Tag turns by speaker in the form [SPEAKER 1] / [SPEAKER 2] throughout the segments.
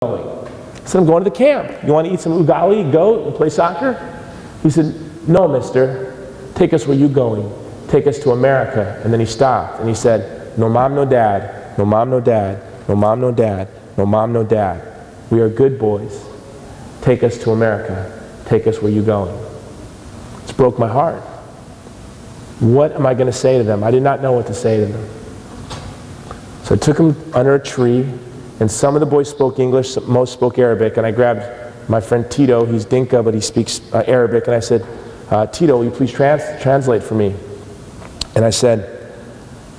[SPEAKER 1] going? I said, I'm going to the camp. You want to eat some ugali, goat, and play soccer? He said, no, mister. Take us where you going. Take us to America. And then he stopped and he said, no mom, no dad. No mom, no dad. No mom, no dad. No mom, no dad. We are good boys. Take us to America. Take us where you going. This broke my heart. What am I going to say to them? I did not know what to say to them. So I took them under a tree, and some of the boys spoke English, most spoke Arabic, and I grabbed my friend Tito. He's Dinka, but he speaks Arabic, and I said, Tito, will you please translate for me? And I said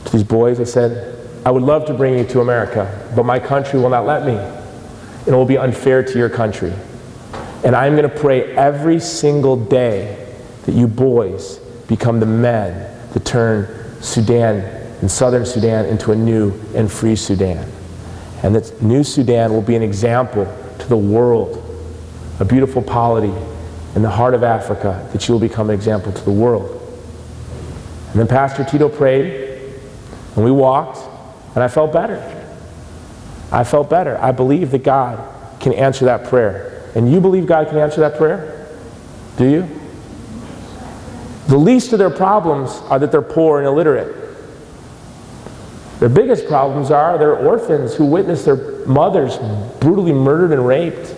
[SPEAKER 1] to these boys, I said, I would love to bring you to America, but my country will not let me. And it will be unfair to your country. And I'm going to pray every single day that you boys become the men that turn Sudan and southern Sudan into a new and free Sudan. And that new Sudan will be an example to the world, a beautiful polity in the heart of Africa, that you will become an example to the world. And then Pastor Tito prayed, and we walked, and I felt better. I felt better. I believe that God can answer that prayer. And you believe God can answer that prayer? Do you? The least of their problems are that they're poor and illiterate. Their biggest problems are they're orphans who witnessed their mothers brutally murdered and raped,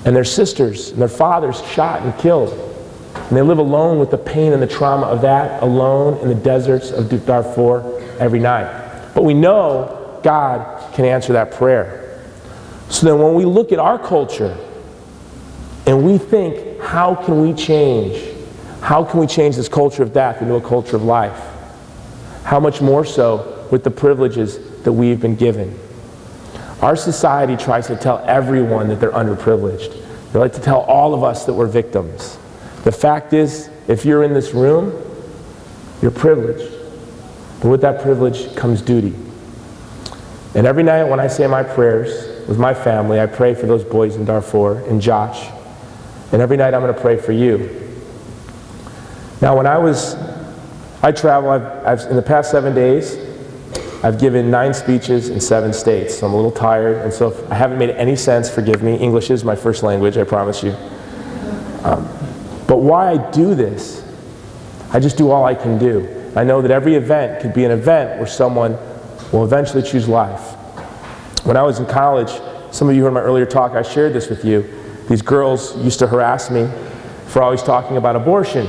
[SPEAKER 1] and their sisters and their fathers shot and killed. And they live alone with the pain and the trauma of that, alone in the deserts of Darfur every night. But we know God can answer that prayer. So then when we look at our culture and we think, how can we change? How can we change this culture of death into a culture of life? How much more so with the privileges that we've been given? Our society tries to tell everyone that they're underprivileged. They like to tell all of us that we're victims. The fact is, if you're in this room, you're privileged. But with that privilege comes duty. And every night when I say my prayers with my family, I pray for those boys in Darfur and Josh. And every night I'm going to pray for you. Now when I travel, in the past 7 days, I've given 9 speeches in 7 states, so I'm a little tired, and so if I haven't made any sense, forgive me. English is my first language, I promise you. But why I do this, I just do all I can do. I know that every event could be an event where someone will eventually choose life. When I was in college, some of you heard my earlier talk, I shared this with you. These girls used to harass me for always talking about abortion.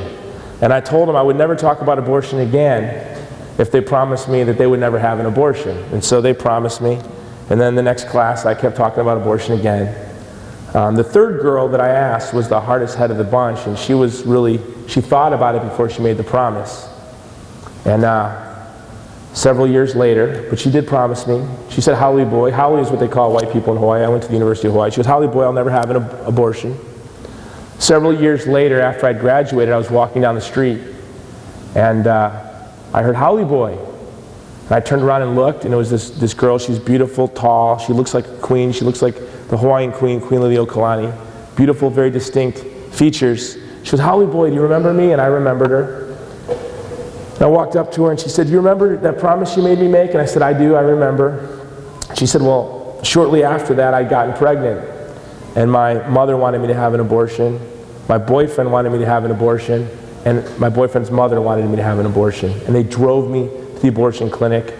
[SPEAKER 1] And I told them I would never talk about abortion again if they promised me that they would never have an abortion. And so they promised me. And then the next class, I kept talking about abortion again. The third girl that I asked was the hardest head of the bunch, and she thought about it before she made the promise. And several years later, but she did promise me, she said, Haole boy. Haole is what they call white people in Hawaii. I went to the University of Hawaii. She goes, Haole boy, I'll never have an abortion. Several years later, after I'd graduated, I was walking down the street, and I heard Haole boy. And I turned around and looked, and it was this girl. She's beautiful, tall. She looks like a queen. She looks like the Hawaiian queen, Queen Liliuokalani. Beautiful, very distinct features. She goes, Haole boy, do you remember me? And I remembered her. And I walked up to her, and she said, do you remember that promise you made me make? And I said, I do, I remember. She said, well, shortly after that, I'd gotten pregnant. And my mother wanted me to have an abortion. My boyfriend wanted me to have an abortion. And my boyfriend's mother wanted me to have an abortion. And they drove me to the abortion clinic.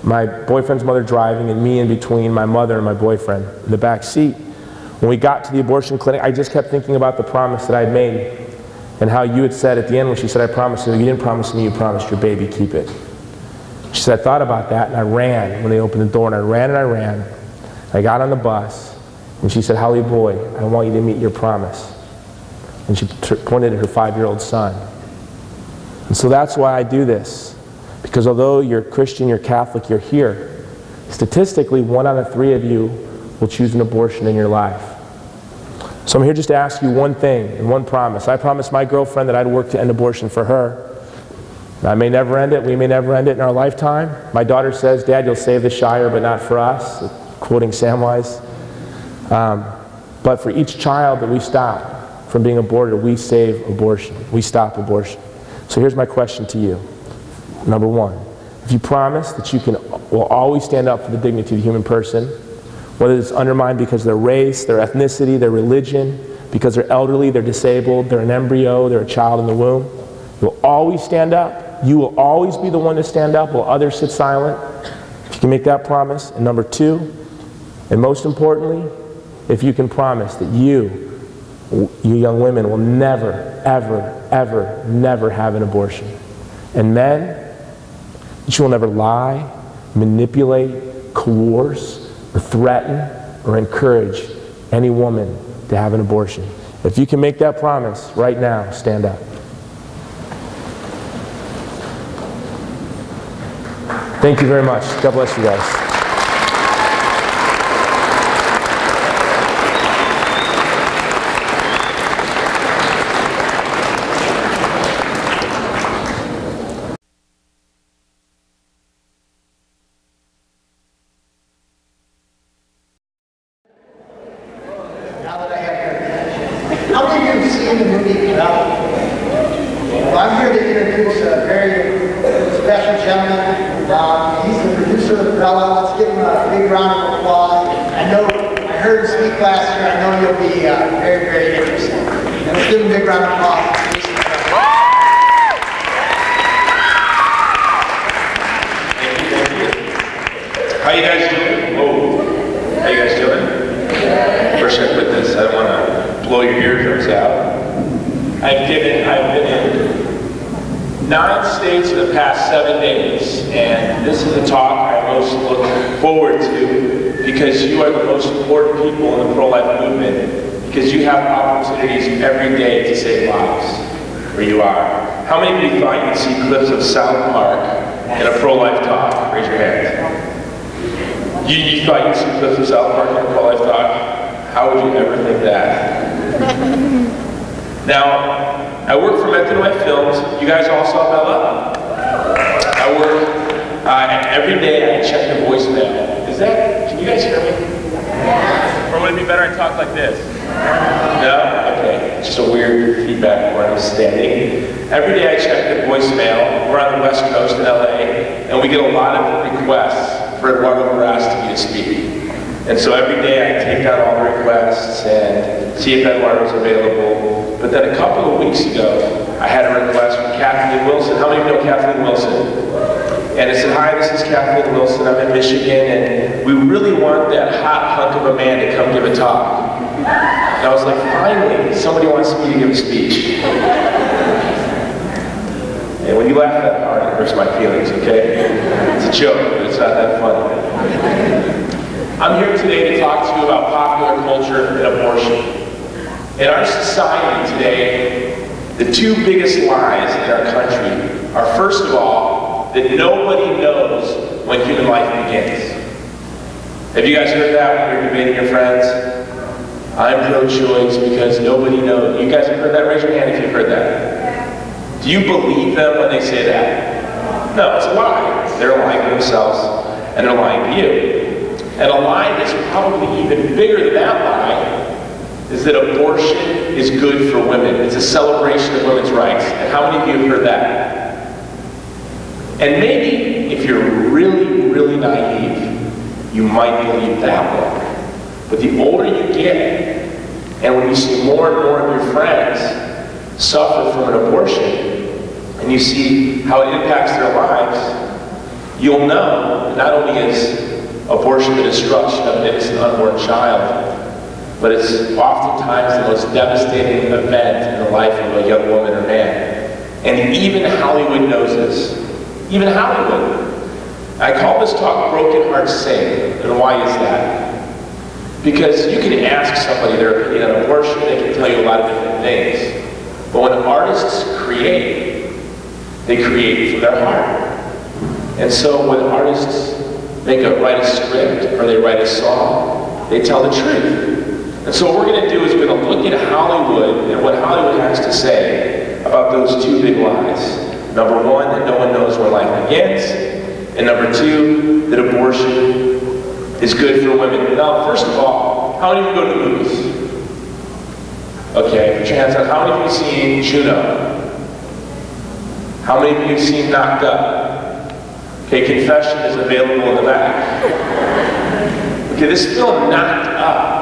[SPEAKER 1] My boyfriend's mother driving, and me in between, my mother and my boyfriend in the back seat. When we got to the abortion clinic, I just kept thinking about the promise that I'd made and how you had said at the end when she said, I promised you. You didn't promise me, you promised your baby, keep it. She said, I thought about that, and I ran when they opened the door, and I ran and I ran. I got on the bus, and she said, Haole boy, I want you to meet your promise. And she pointed at her 5-year-old son. And so that's why I do this. Because although you're Christian, you're Catholic, you're here, statistically 1 out of 3 of you will choose an abortion in your life. So I'm here just to ask you one thing and one promise. I promised my girlfriend that I'd work to end abortion for her. I may never end it, we may never end it in our lifetime. My daughter says, Dad, you'll save the Shire, but not for us, quoting Samwise. But for each child that we stop from being aborted, we save abortion. We stop abortion. So here's my question to you. Number 1, if you promise that you will always stand up for the dignity of the human person, Whether it's undermined because of their race, their ethnicity, their religion, because they're elderly, they're disabled, they're an embryo, they're a child in the womb. You'll always stand up. You will always be the one to stand up while others sit silent. If you can make that promise. And number two, and most importantly, if you can promise that you young women will never, ever, ever, never have an abortion. And men, that you will never lie, manipulate, coerce, or threaten, or encourage any woman to have an abortion. If you can make that promise right now, stand up. Thank you very much. God bless you guys.
[SPEAKER 2] And so every day I take down all the requests and see if Eduardo is available. But then a couple of weeks ago, I had a request from Kathleen Wilson. How many of you know Kathleen Wilson? And it said, hi, this is Kathleen Wilson. I'm in Michigan, and we really want that hot hunk of a man to come give a talk. And I was like, finally, somebody wants me to give a speech. And when you laugh that hard, it hurts my feelings, okay? It's a joke, but it's not that funny. I'm here today to talk to you about popular culture and abortion. In our society today, the two biggest lies in our country are, first of all, that nobody knows when human life begins. Have you guys heard that when you're debating your friends? I'm pro-choice because nobody knows. You guys have heard that? Raise your hand if you've heard that. Do you believe them when they say that? No, it's a lie. They're lying to themselves and they're lying to you. And a lie that's probably even bigger than that lie is that abortion is good for women. It's a celebration of women's rights. And how many of you have heard that? And maybe if you're really, really naive, you might believe that one. But the older you get, and when you see more and more of your friends suffer from an abortion, and you see how it impacts their lives, you'll know that not only is abortion the destruction of an innocent unborn child, but it's oftentimes the most devastating event in the life of a young woman or man. And even Hollywood knows this. Even Hollywood. I call this talk Broken Hearts Sing. And why is that? Because you can ask somebody their opinion on abortion, they can tell you a lot of different things. But when artists create, they create from their heart. And so when artists write a script or they write a song, they tell the truth. And so what we're going to do is we're going to look at Hollywood and what Hollywood has to say about those two big lies. Number one, that no one knows where life begins. And number two, that abortion is good for women. Now, first of all, how many of you go to the movies? Okay, put your hands up. How many of you have seen Juno? How many of you have seen Knocked Up? Okay, confession is available in the back. Okay, this film knocked up